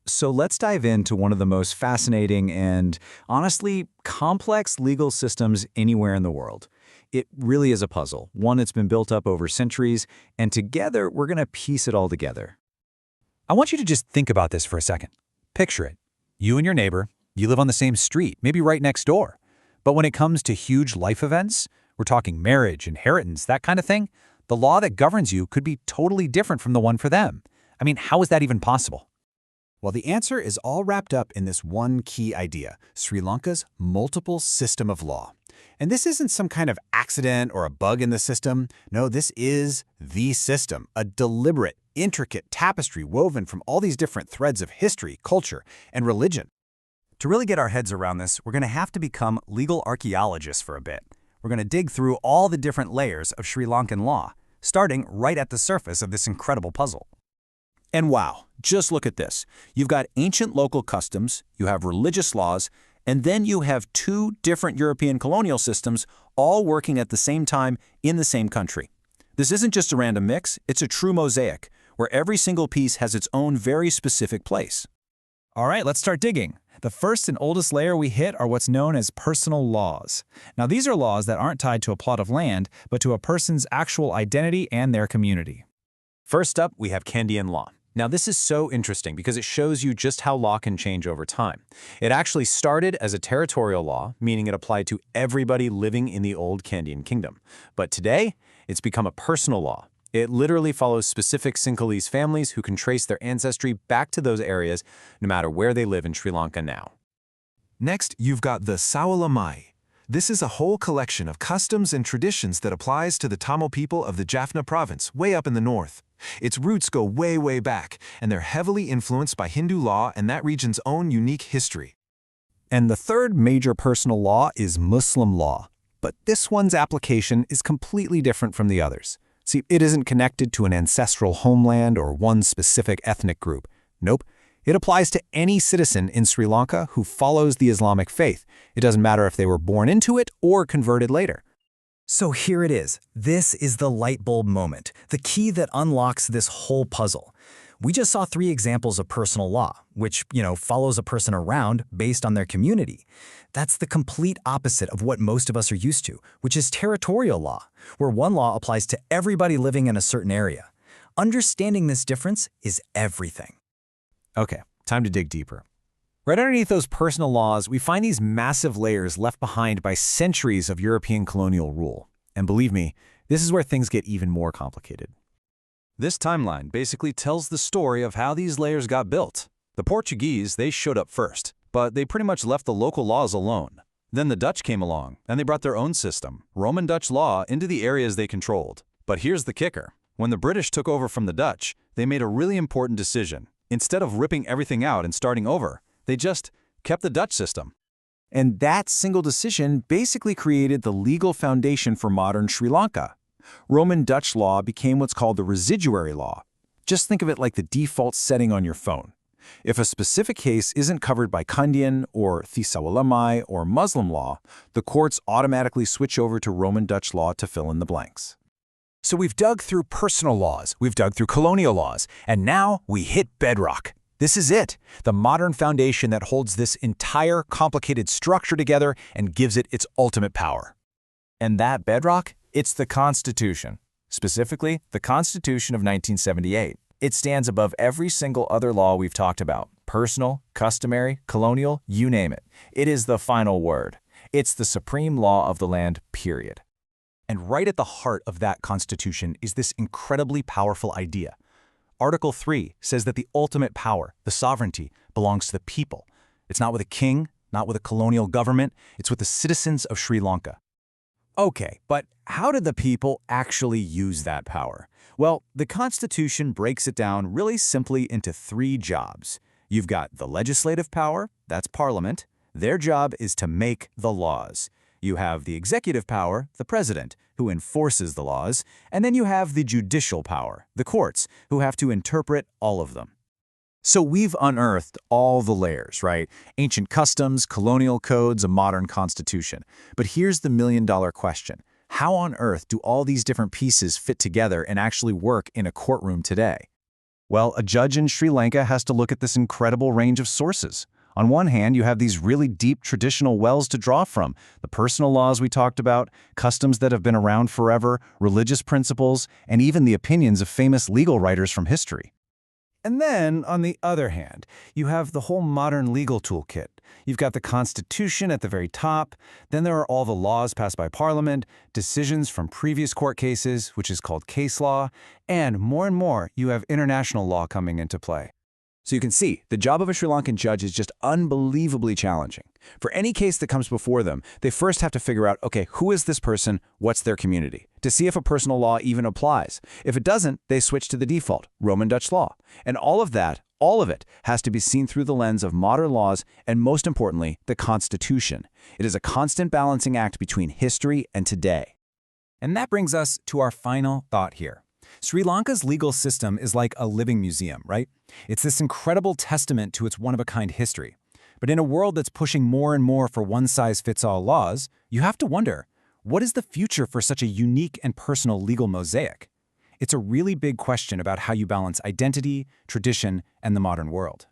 So let's dive into one of the most fascinating and, honestly, complex legal systems anywhere in the world. It really is a puzzle, one that's been built up over centuries, and together we're going to piece it all together. I want you to just think about this for a second. Picture it. You and your neighbor, you live on the same street, maybe right next door. But when it comes to huge life events, we're talking marriage, inheritance, that kind of thing, the law that governs you could be totally different from the one for them. I mean, how is that even possible? Well, the answer is all wrapped up in this one key idea, Sri Lanka's multiple system of law. And this isn't some kind of accident or a bug in the system. No, this is the system, a deliberate, intricate tapestry woven from all these different threads of history, culture, and religion. To really get our heads around this, we're going to have to become legal archaeologists for a bit. We're going to dig through all the different layers of Sri Lankan law, starting right at the surface of this incredible puzzle. And wow, just look at this. You've got ancient local customs, you have religious laws, and then you have two different European colonial systems all working at the same time in the same country. This isn't just a random mix, it's a true mosaic, where every single piece has its own very specific place. All right, let's start digging. The first and oldest layer we hit are what's known as personal laws. Now, these are laws that aren't tied to a plot of land, but to a person's actual identity and their community. First up, we have Kandyan Law. Now, this is so interesting because it shows you just how law can change over time. It actually started as a territorial law, meaning it applied to everybody living in the old Kandyan kingdom. But today, it's become a personal law. It literally follows specific Sinhalese families who can trace their ancestry back to those areas no matter where they live in Sri Lanka now. Next, you've got the Thesawalamai. This is a whole collection of customs and traditions that applies to the Tamil people of the Jaffna province, way up in the north. Its roots go way, way back, and they're heavily influenced by Hindu law and that region's own unique history. And the third major personal law is Muslim law. But this one's application is completely different from the others. See, it isn't connected to an ancestral homeland or one specific ethnic group. Nope. It applies to any citizen in Sri Lanka who follows the Islamic faith. It doesn't matter if they were born into it or converted later. So here it is. This is the light bulb moment, the key that unlocks this whole puzzle. We just saw 3 examples of personal law, which, follows a person around based on their community. That's the complete opposite of what most of us are used to, which is territorial law, where one law applies to everybody living in a certain area. Understanding this difference is everything. Okay, time to dig deeper. Right underneath those personal laws, we find these massive layers left behind by centuries of European colonial rule. And believe me, this is where things get even more complicated. This timeline basically tells the story of how these layers got built. The Portuguese, they showed up first, but they pretty much left the local laws alone. Then the Dutch came along, and they brought their own system, Roman Dutch law, into the areas they controlled. But here's the kicker. When the British took over from the Dutch, they made a really important decision. Instead of ripping everything out and starting over, they just kept the Dutch system. And that single decision basically created the legal foundation for modern Sri Lanka. Roman Dutch law became what's called the residuary law. Just think of it like the default setting on your phone. If a specific case isn't covered by Kandyan or Thesawalamai or Muslim law, the courts automatically switch over to Roman Dutch law to fill in the blanks. So we've dug through personal laws, we've dug through colonial laws, and now we hit bedrock. This is it, the modern foundation that holds this entire complicated structure together and gives it its ultimate power. And that bedrock? It's the Constitution. Specifically, the Constitution of 1978. It stands above every single other law we've talked about. Personal, customary, colonial, you name it. It is the final word. It's the supreme law of the land, period. And right at the heart of that Constitution is this incredibly powerful idea. Article 3 says that the ultimate power, the sovereignty, belongs to the people. It's not with a king, not with a colonial government, it's with the citizens of Sri Lanka. Okay, but how did the people actually use that power? Well, the Constitution breaks it down really simply into 3 jobs. You've got the legislative power, that's Parliament. Their job is to make the laws. You have the executive power, the president, who enforces the laws, and then you have the judicial power, the courts, who have to interpret all of them. So we've unearthed all the layers, right? Ancient customs, colonial codes, a modern constitution. But here's the million-dollar question. How on earth do all these different pieces fit together and actually work in a courtroom today? Well, a judge in Sri Lanka has to look at this incredible range of sources. On one hand, you have these really deep traditional wells to draw from, the personal laws we talked about, customs that have been around forever, religious principles, and even the opinions of famous legal writers from history. And then, on the other hand, you have the whole modern legal toolkit. You've got the Constitution at the very top, then there are all the laws passed by Parliament, decisions from previous court cases, which is called case law, and more, you have international law coming into play. So you can see, the job of a Sri Lankan judge is just unbelievably challenging. For any case that comes before them, they first have to figure out, okay, who is this person, what's their community, to see if a personal law even applies. If it doesn't, they switch to the default, Roman Dutch law. And all of it, has to be seen through the lens of modern laws and, most importantly, the Constitution. It is a constant balancing act between history and today. And that brings us to our final thought here. Sri Lanka's legal system is like a living museum, right? It's this incredible testament to its one-of-a-kind history. But in a world that's pushing more and more for one-size-fits-all laws, you have to wonder, what is the future for such a unique and personal legal mosaic? It's a really big question about how you balance identity, tradition, and the modern world.